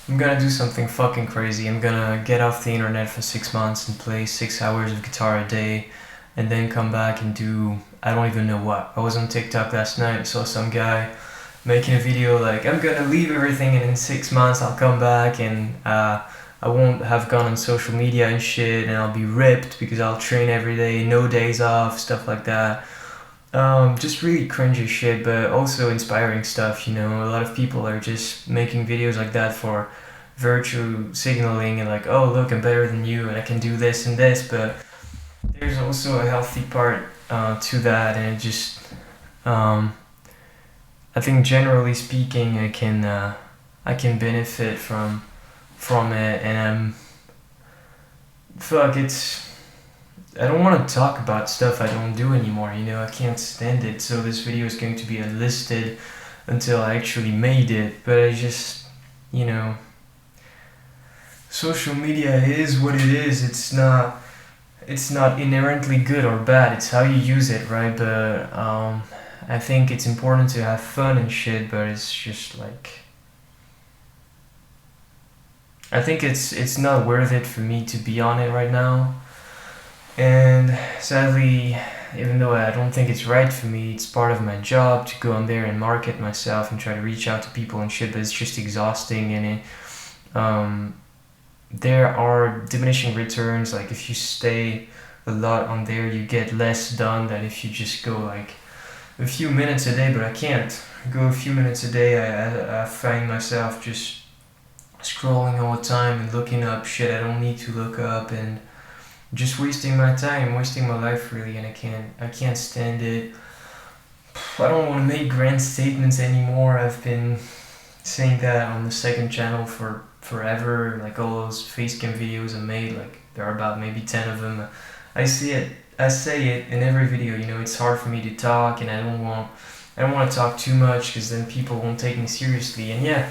I'm gonna do something fucking crazy. I'm gonna get off the internet for 6 months and play 6 hours of guitar a day, and then come back and do I don't even know what. I was on TikTok last night, saw some guy making a video like, I'm gonna leave everything and in 6 months I'll come back and I won't have gone on social media and shit, and I'll be ripped because I'll train every day, no days off, stuff like that. Just really cringy shit, but also inspiring stuff. A lot of people are just making videos like that for virtue signaling and like, oh look, I'm better than you and I can do this and this. But there's also a healthy part to that, and it just, I think generally speaking, I can benefit from it, and fuck, I don't want to talk about stuff I don't do anymore, I can't stand it, so this video is going to be unlisted until I actually made it, but I just, you know, social media is what it is. It's not inherently good or bad, it's how you use it, right? But I think it's important to have fun and shit, but it's just like, I think it's not worth it for me to be on it right now. And sadly, even though I don't think it's right for me, it's part of my job to go on there and market myself and try to reach out to people and shit, but it's just exhausting, and there are diminishing returns. Like, if you stay a lot on there, you get less done than if you just go like a few minutes a day, but I can't go a few minutes a day. I find myself just scrolling all the time and looking up shit I don't need to look up, and just wasting my time, wasting my life really, and I can't stand it. I don't want to make grand statements anymore. I've been saying that on the second channel for forever. Like, all those facecam videos I made, like there are about maybe 10 of them. I say it in every video. It's hard for me to talk, and I don't want to talk too much because then people won't take me seriously. And yeah,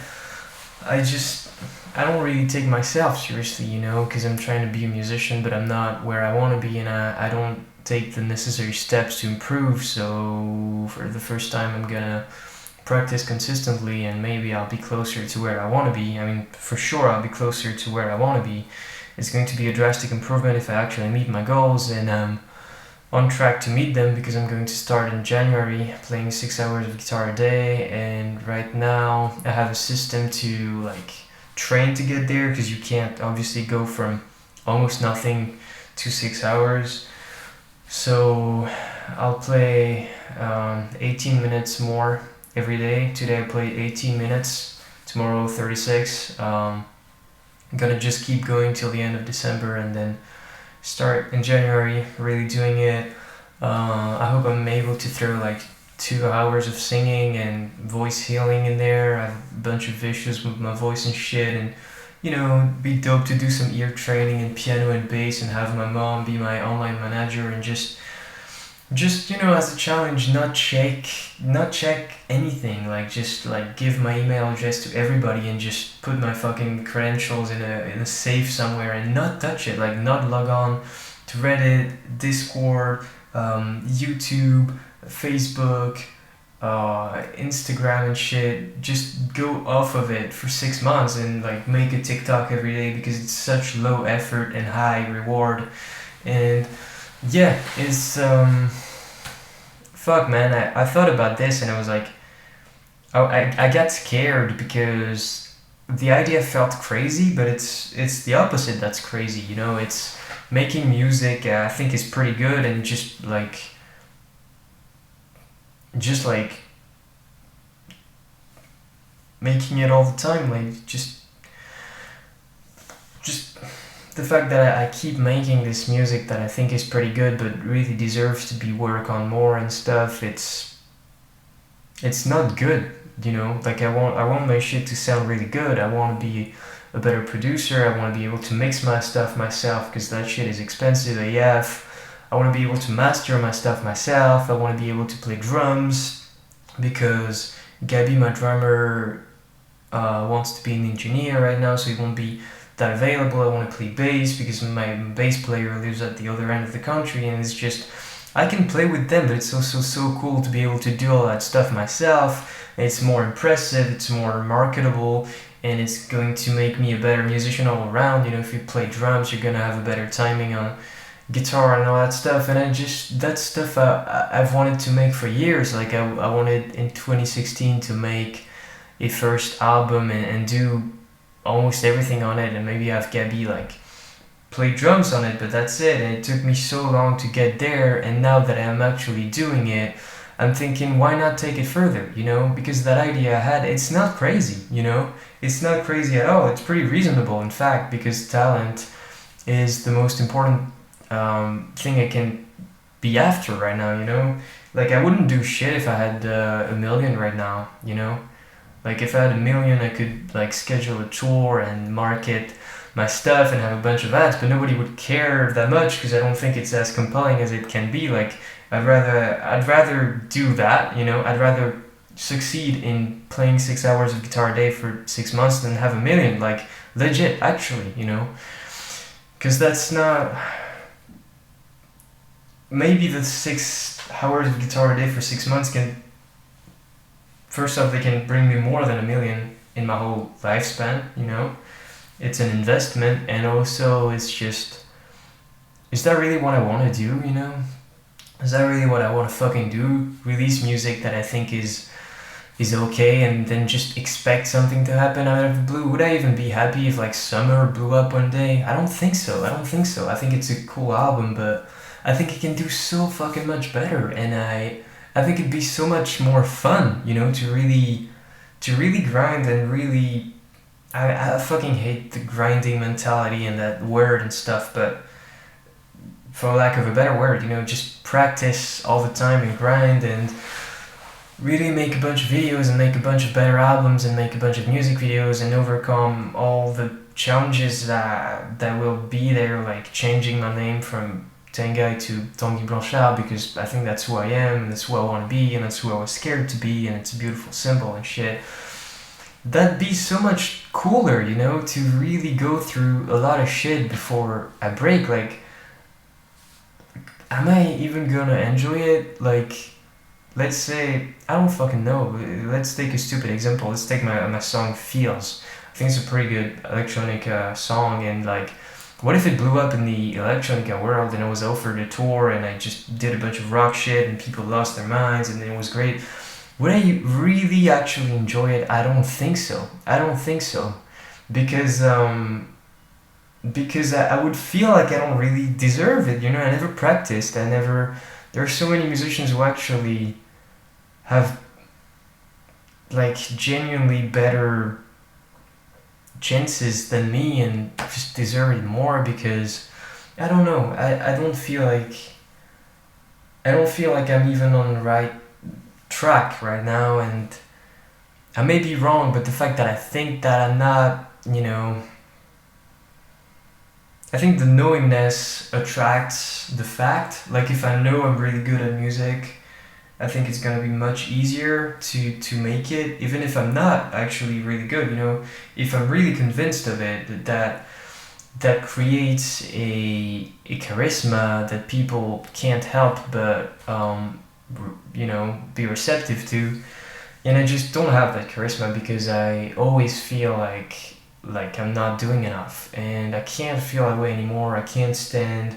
I don't really take myself seriously, because I'm trying to be a musician, but I'm not where I want to be, and I don't take the necessary steps to improve. So for the first time, I'm gonna practice consistently, and maybe I'll be closer to where I want to be. I mean, for sure, I'll be closer to where I want to be. It's going to be a drastic improvement if I actually meet my goals, and I'm on track to meet them because I'm going to start in January playing 6 hours of guitar a day. And right now I have a system to like train to get there, because you can't obviously go from almost nothing to 6 hours. So I'll play 18 minutes more every day. Today I played 18 minutes, tomorrow 36. I'm gonna just keep going till the end of December, and then start in January really doing it. I hope I'm able to throw like 2 hours of singing and voice healing in there. I have a bunch of issues with my voice and shit, and it'd be dope to do some ear training in piano and bass, and have my mom be my online manager, and just as a challenge, not check anything, like just like give my email address to everybody and just put my fucking credentials in a safe somewhere and not touch it, like not log on to Reddit, Discord, YouTube, Facebook, Instagram and shit. Just go off of it for 6 months and like make a TikTok every day, because it's such low effort and high reward. And yeah, it's fuck, man. I thought about this, and I was like, I got scared because the idea felt crazy, but it's the opposite that's crazy. It's making music. I think is pretty good, and just like making it all the time, like just the fact that I keep making this music that I think is pretty good but really deserves to be worked on more and stuff. It's not good, like I want my shit to sound really good. I want to be a better producer. I want to be able to mix my stuff myself, because that shit is expensive AF. I want to be able to master my stuff myself. I want to be able to play drums, because Gabby, my drummer, wants to be an engineer right now, so he won't be that available. I want to play bass because my bass player lives at the other end of the country, and it's just, I can play with them, but it's also so cool to be able to do all that stuff myself. It's more impressive, it's more marketable, and it's going to make me a better musician all around. You know, if you play drums, you're gonna have a better timing on guitar and all that stuff. And I just, that stuff I've wanted to make for years. Like I wanted in 2016 to make a first album and do almost everything on it, and maybe have Gabby like play drums on it, but that's it. And it took me so long to get there, and now that I'm actually doing it, I'm thinking, why not take it further, you know? Because that idea I had, it's not crazy, you know? It's not crazy at all. It's pretty reasonable, in fact, because talent is the most important thing I can be after right now, you know? Like, I wouldn't do shit if I had a million right now, you know? Like, if I had a million, I could, like, schedule a tour and market my stuff and have a bunch of ads, but nobody would care that much because I don't think it's as compelling as it can be. Like, I'd rather do that, you know? I'd rather succeed in playing 6 hours of guitar a day for 6 months than have a million, like, legit, actually, you know? Because that's not... Maybe the 6 hours of guitar a day for 6 months can... First off, they can bring me more than a million in my whole lifespan, you know? It's an investment, and also it's just... Is that really what I want to do, you know? Is that really what I want to fucking do? Release music that I think is okay, and then just expect something to happen out of the blue? Would I even be happy if like Summer blew up one day? I don't think so. I think it's a cool album, but I think it can do so fucking much better, and I think it'd be so much more fun, you know, to really grind and really... I fucking hate the grinding mentality and that word and stuff, but for lack of a better word, you know, just practice all the time and grind and really make a bunch of videos and make a bunch of better albums and make a bunch of music videos and overcome all the challenges that will be there, like changing my name from Tengai to Tanguy Blanchard, because I think that's who I am and that's who I want to be and that's who I was scared to be, and it's a beautiful symbol and shit. That'd be so much cooler, you know, to really go through a lot of shit before I break. Like, am I even gonna enjoy it? Like, let's say, I don't fucking know. Let's take a stupid example. Let's take my song Feels. I think it's a pretty good electronic song, and like, what if it blew up in the electronica world and I was offered a tour and I just did a bunch of rock shit and people lost their minds and it was great? Would I really actually enjoy it? I don't think so. Because I would feel like I don't really deserve it, you know? I never practiced, there are so many musicians who actually have like genuinely better chances than me and just deserve it more, because I don't know, I don't feel like I'm even on the right track right now, and I may be wrong, but the fact that I think that I'm not, you know, I think the knowingness attracts the fact. Like, if I know I'm really good at music, I think it's gonna be much easier to make it, even if I'm not actually really good, you know. If I'm really convinced of it, that creates a charisma that people can't help but you know, be receptive to. And I just don't have that charisma because I always feel like I'm not doing enough, and I can't feel that way anymore. I can't stand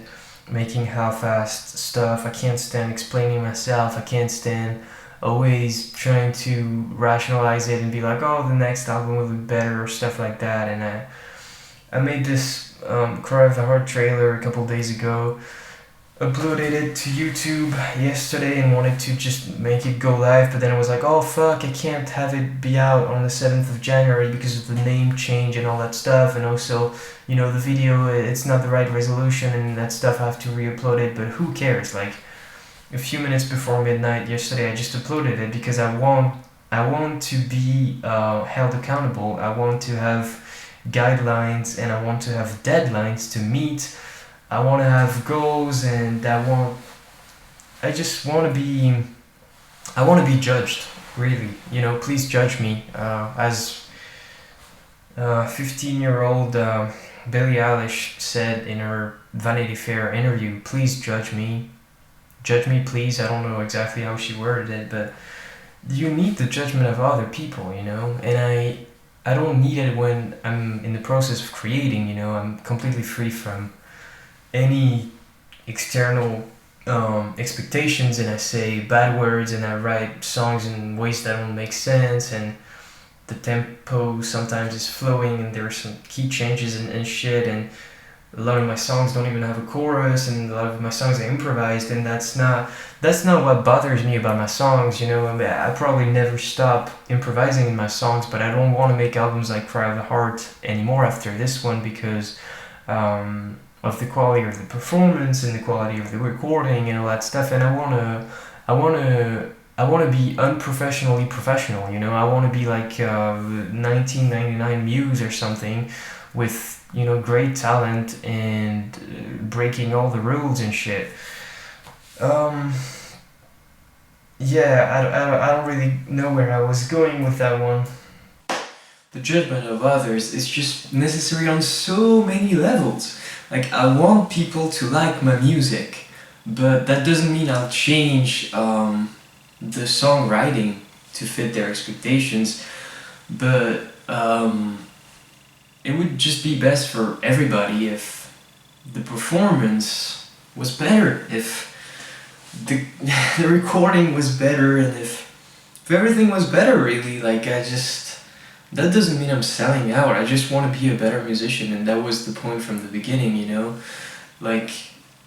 making half-assed stuff. I can't stand explaining myself. I can't stand always trying to rationalize it and be like, oh, the next album will be better or stuff like that. And I made this Cry of the Heart trailer a couple days ago, uploaded it to YouTube yesterday and wanted to just make it go live, but then I was like, oh fuck, I can't have it be out on the 7th of January because of the name change and all that stuff, and also, you know, the video, it's not the right resolution and that stuff, I have to re-upload it, but who cares? Like, a few minutes before midnight yesterday I just uploaded it because I want to be held accountable. I want to have guidelines and I want to have deadlines to meet. I want to have goals, and I just want to be judged, really, you know. Please judge me, as 15-year-old Billie Eilish said in her Vanity Fair interview, please judge me, please. I don't know exactly how she worded it, but you need the judgment of other people, you know. And I don't need it when I'm in the process of creating, you know. I'm completely free from any external expectations, and I say bad words and I write songs in ways that don't make sense, and the tempo sometimes is flowing and there are some key changes and shit, and a lot of my songs don't even have a chorus, and a lot of my songs are improvised, and that's not what bothers me about my songs, you know. I mean, I probably never stop improvising in my songs, but I don't want to make albums like Cry of the Heart anymore after this one, because of the quality of the performance and the quality of the recording and all that stuff, and I wanna be unprofessionally professional, you know. I wanna be like 1999 Muse or something, with, you know, great talent and breaking all the rules and shit. Um, yeah, I don't really know where I was going with that one. The judgment of others is just necessary on so many levels. Like, I want people to like my music, but that doesn't mean I'll change the songwriting to fit their expectations. But it would just be best for everybody if the performance was better, if the, the recording was better, and if everything was better, really. Like, that doesn't mean I'm selling out. I just want to be a better musician, and that was the point from the beginning, you know? Like,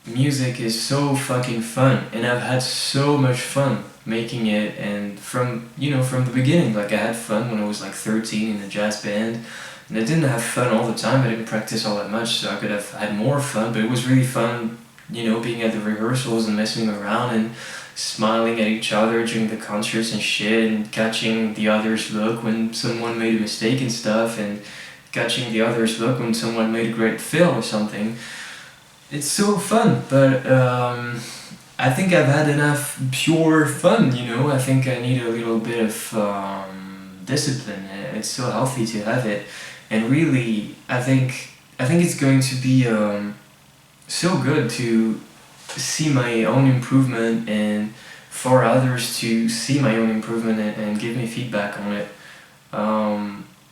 music is so fucking fun, and I've had so much fun making it, and from the beginning. Like, I had fun when I was like 13 in a jazz band, and I didn't have fun all the time. I didn't practice all that much, so I could have had more fun, but it was really fun, you know, being at the rehearsals and messing around and smiling at each other during the concerts and shit, and catching the other's look when someone made a mistake and stuff, and catching the other's look when someone made a great fill or something. It's so fun, but I think I've had enough pure fun, you know. I think I need a little bit of discipline. It's so healthy to have it, and really, I think it's going to be so good to see my own improvement, and for others to see my own improvement, and give me feedback on it.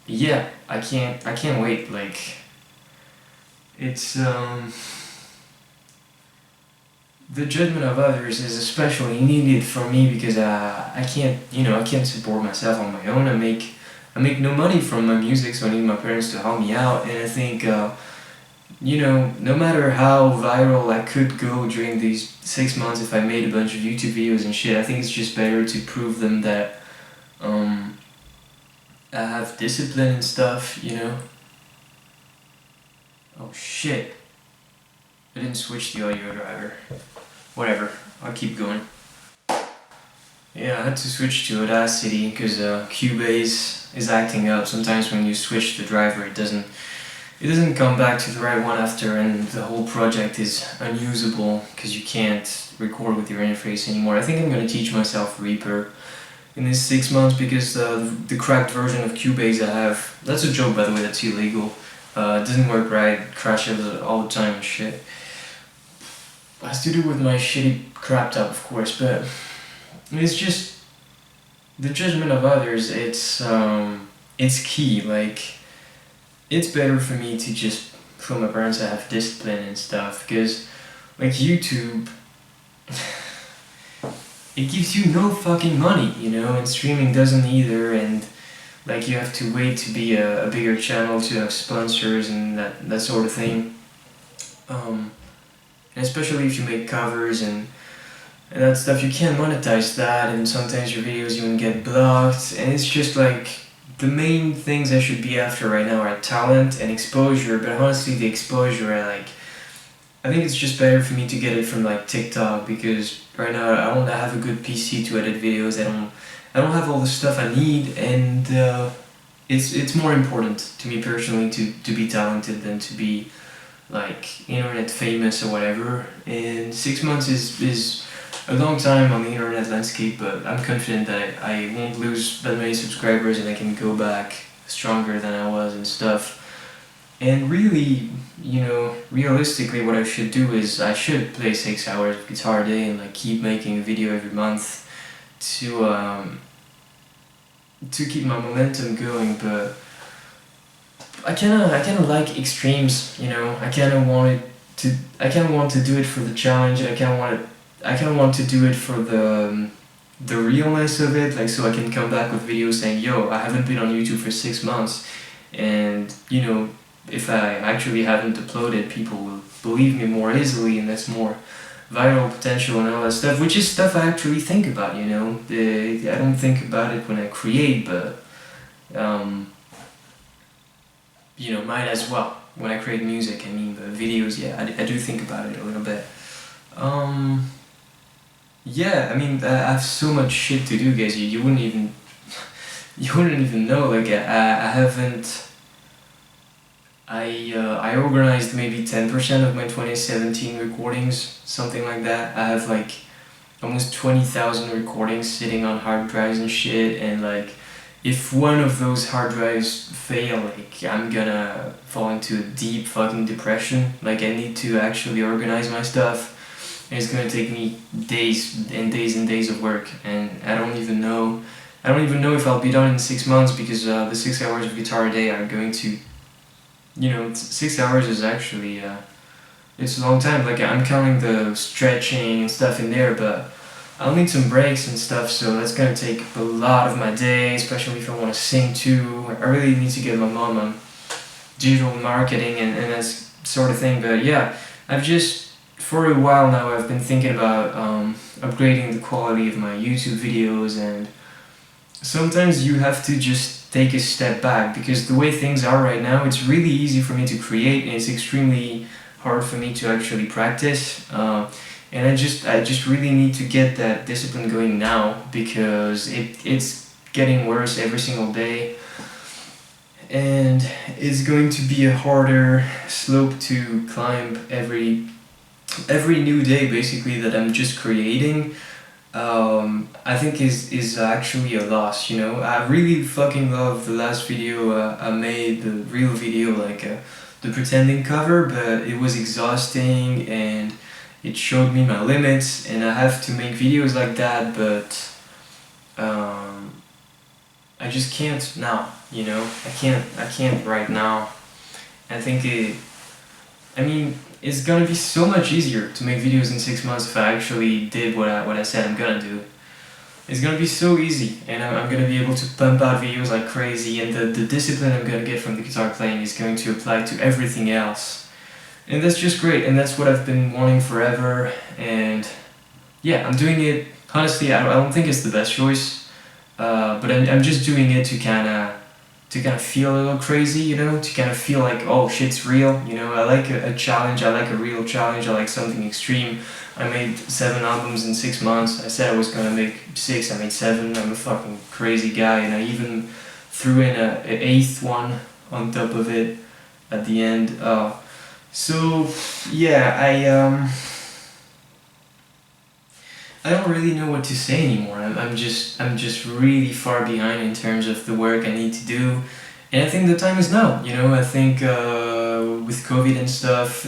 Yeah, I can't wait. Like, it's the judgment of others is especially needed for me, because I can't support myself on my own. I make no money from my music, so I need my parents to help me out, and I think. No matter how viral I could go during these 6 months, if I made a bunch of YouTube videos and shit, I think it's just better to prove them that I have discipline and stuff, you know? Oh shit. I didn't switch the audio driver. Whatever, I'll keep going. Yeah, I had to switch to Audacity because Cubase is acting up. Sometimes when you switch the driver, it doesn't come back to the right one after, and the whole project is unusable because you can't record with your interface anymore. I think I'm going to teach myself Reaper in these 6 months, because the cracked version of Cubase I have, that's a joke by the way, that's illegal. It doesn't work right, crashes all the time and shit. It has to do with my shitty crap top, of course, but it's just the judgment of others. It's key. Like, it's better for me to just show my parents I have discipline and stuff, because like YouTube, it gives you no fucking money, you know, and streaming doesn't either, and like you have to wait to be a bigger channel to have sponsors and that sort of thing. And especially if you make covers and that stuff, you can't monetize that, and sometimes your videos even get blocked, and it's just like, the main things I should be after right now are talent and exposure, but honestly the exposure, I think it's just better for me to get it from like TikTok, because right now I don't have a good PC to edit videos. I don't have all the stuff I need, and it's more important to me personally to be talented than to be like internet famous or whatever. And 6 months is a long time on the internet landscape, but I'm confident that I won't lose that many subscribers, and I can go back stronger than I was and stuff. And really, realistically what I should do is I should play 6 hours of guitar a day and like keep making a video every month to keep my momentum going. But I kinda like extremes, you know. I kinda want to do it for the challenge, and I kinda want to do it for the realness of it, like so I can come back with videos saying, yo, I haven't been on YouTube for 6 months, and you know, if I actually haven't uploaded, people will believe me more easily, and that's more viral potential and all that stuff, which is stuff I actually think about, you know. I don't think about it when I create, but um, you know, might as well when I create music. I mean, the videos, yeah, I do think about it a little bit. Um, yeah, I mean, I have so much shit to do, guys. You wouldn't even you wouldn't even know. Like I haven't. I organized maybe 10% of my 2017 recordings, something like that. I have like almost 20,000 recordings sitting on hard drives and shit, and like if one of those hard drives fail, like I'm gonna fall into a deep fucking depression. Like I need to actually organize my stuff, and it's gonna take me days and days and days of work, and I don't even know if I'll be done in 6 months, because the 6 hours of guitar a day are going to, you know, 6 hours is actually it's a long time. Like I'm counting the stretching and stuff in there, but I'll need some breaks and stuff, so that's gonna take a lot of my day, especially if I want to sing too. I really need to get my mom on digital marketing and that sort of thing. But yeah, I've just, for a while now, I've been thinking about upgrading the quality of my YouTube videos, and sometimes you have to just take a step back, because the way things are right now, it's really easy for me to create, and it's extremely hard for me to actually practice. And I just really need to get that discipline going now, because it's getting worse every single day, and it's going to be a harder slope to climb every new day basically that I'm just creating. I think is actually a loss, you know. I really fucking love the last video I made, the real video, like the pretending cover, but it was exhausting, and it showed me my limits, and I have to make videos like that, but I just can't now, you know. I can't right now. I think I mean, it's gonna be so much easier to make videos in 6 months if I actually did what I said I'm gonna do. It's gonna be so easy, and I'm gonna be able to pump out videos like crazy, and the discipline I'm gonna get from the guitar playing is going to apply to everything else. And that's just great, and that's what I've been wanting forever, and yeah, I'm doing it. Honestly, I don't think it's the best choice, but I'm just doing it to kind of feel a little crazy, you know, to kind of feel like, oh, shit's real, you know. I like a challenge, I like a real challenge, I like something extreme. I made 7 albums in 6 months. I said I was gonna make 6, I made 7. I'm a fucking crazy guy, and I even threw in a 8th one on top of it at the end. So yeah, I don't really know what to say anymore. I'm just really far behind in terms of the work I need to do, and I think the time is now. You know, I think with COVID and stuff,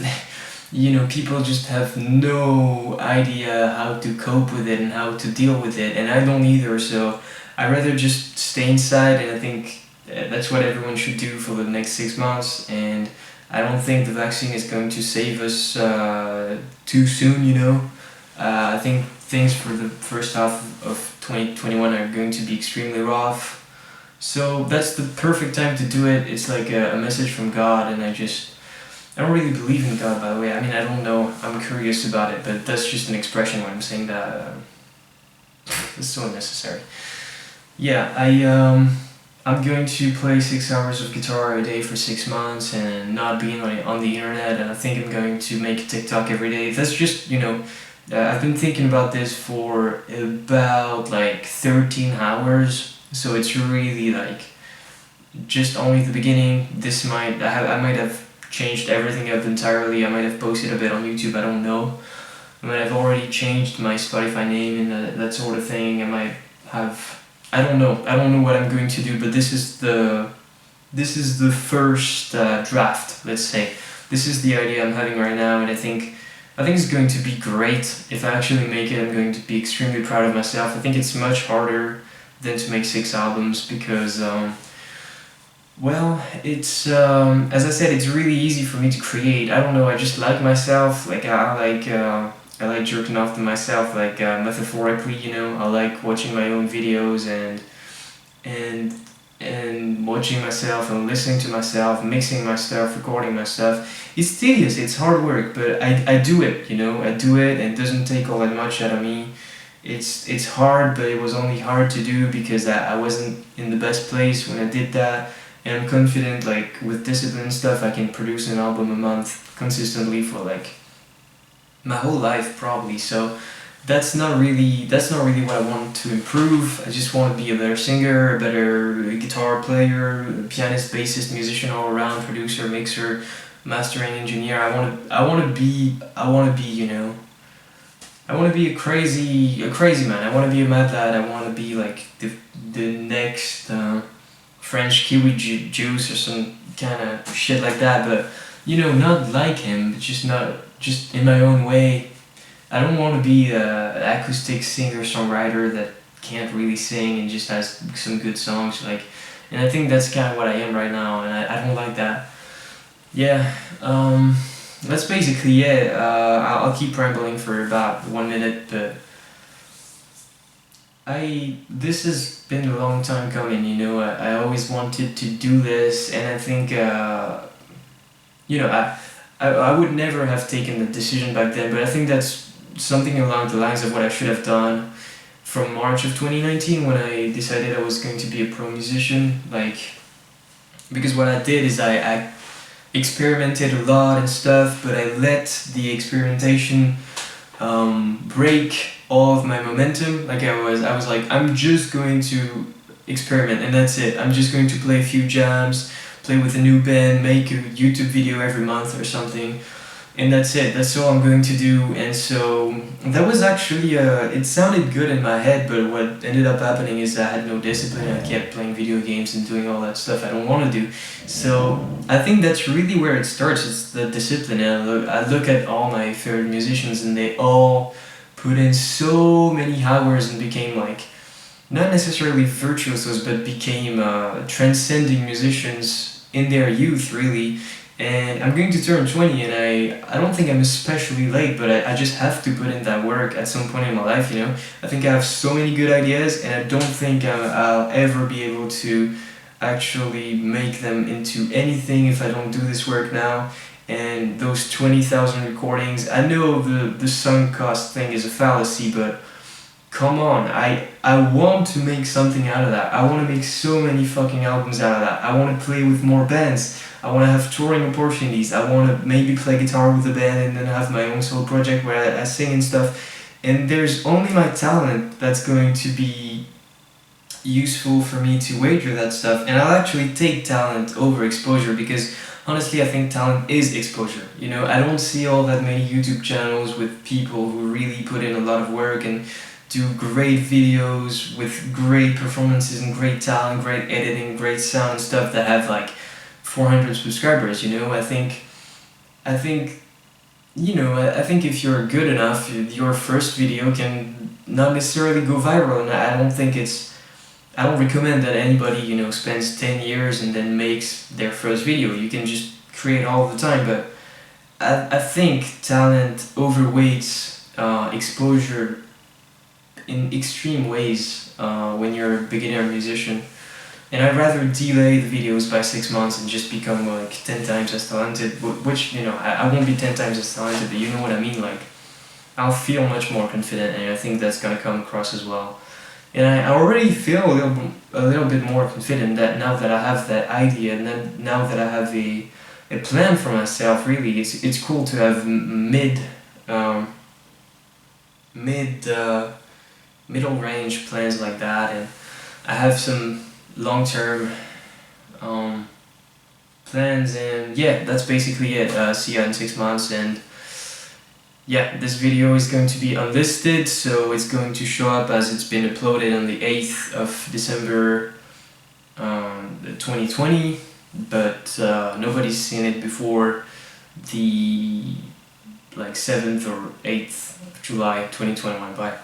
you know, people just have no idea how to cope with it and how to deal with it, and I don't either. So I rather just stay inside, and I think that's what everyone should do for the next 6 months. And I don't think the vaccine is going to save us too soon. You know, I think things for the first half of 2021 are going to be extremely rough. So that's the perfect time to do it. It's like a message from God, and I don't really believe in God, by the way. I mean, I don't know. I'm curious about it, but that's just an expression when I'm saying that. It's so unnecessary. Yeah, I'm going to play 6 hours of guitar a day for 6 months and not being on the internet, and I think I'm going to make a TikTok every day. That's just, you know, I've been thinking about this for about like 13 hours, so it's really like just only the beginning. I might have changed everything up entirely. I might have posted a bit on YouTube, I don't know. I might have already changed my Spotify name and that sort of thing. I might have, I don't know what I'm going to do, but this is the first draft, let's say. This is the idea I'm having right now, and I think it's going to be great. If I actually make it, I'm going to be extremely proud of myself. I think it's much harder than to make 6 albums, because Well, it's as I said, it's really easy for me to create. I don't know. I just like myself. Like I like jerking off to myself, like metaphorically. You know, I like watching my own videos and and watching myself and listening to myself, mixing my stuff, recording my stuff. It's tedious. It's hard work, but I do it. You know, I do it, and it doesn't take all that much out of me. It's hard, but it was only hard to do because I wasn't in the best place when I did that. And I'm confident, like with discipline and stuff, I can produce an album a month consistently for like my whole life probably. So that's not really what I want to improve. I just want to be a better singer, a better guitar player, pianist, bassist, musician all around, producer, mixer, mastering engineer. I want to be, you know, I want to be a crazy man. I want to be a mad lad. I want to be like the next French kiwi juice or some kind of shit like that. But you know, not like him. But just in my own way. I don't want to be an acoustic singer songwriter that can't really sing and just has some good songs. Like, and I think that's kind of what I am right now, and I don't like that. Yeah. That's basically it. I'll keep rambling for about 1 minute, but this has been a long time coming. You know, I always wanted to do this, and I think you know I would never have taken the decision back then, but I think that's something along the lines of what I should have done from March of 2019 when I decided I was going to be a pro musician. Like, because what I did is I experimented a lot and stuff, but I let the experimentation break all of my momentum. Like I was like, I'm just going to experiment and that's it. I'm just going to play a few jams, play with a new band, make a YouTube video every month or something, and that's it. That's all I'm going to do. And so that was actually it sounded good in my head, but what ended up happening is I had no discipline. I kept playing video games and doing all that stuff I don't want to do. So I think that's really where it starts. It's the discipline. And I look at all my favorite musicians, and they all put in so many hours and became like not necessarily virtuosos, but became transcending musicians in their youth, really. And I'm going to turn 20, and I don't think I'm especially late, but I just have to put in that work at some point in my life, you know? I think I have so many good ideas, and I don't think I'll ever be able to actually make them into anything if I don't do this work now. And those 20,000 recordings, I know the sunk cost thing is a fallacy, but come on, I want to make something out of that. I want to make so many fucking albums out of that. I want to play with more bands. I want to have touring opportunities. I want to maybe play guitar with a band and then have my own solo project where I sing and stuff. And there's only my talent that's going to be useful for me to wager that stuff. And I'll actually take talent over exposure because honestly, I think talent is exposure. You know, I don't see all that many YouTube channels with people who really put in a lot of work and do great videos with great performances and great talent, great editing, great sound and stuff that have like 400 subscribers. You know, I think you know, I think if you're good enough, your first video can not necessarily go viral, and I don't recommend that anybody, you know, spends 10 years and then makes their first video. You can just create all the time, but I think talent overweights exposure in extreme ways when you're a beginner musician. And I'd rather delay the videos by 6 months and just become like 10 times as talented, which, you know, I won't be 10 times as talented, but you know what I mean, like, I'll feel much more confident, and I think that's gonna come across as well. And I already feel a little bit more confident that now that I have that idea, and then now that I have a plan for myself, really, it's cool to have middle range plans like that, and I have some long-term plans, and yeah, that's basically it. See ya in 6 months, and yeah, this video is going to be unlisted, so it's going to show up as it's been uploaded on the 8th of December 2020, but nobody's seen it before the like 7th or 8th of July 2021. Bye.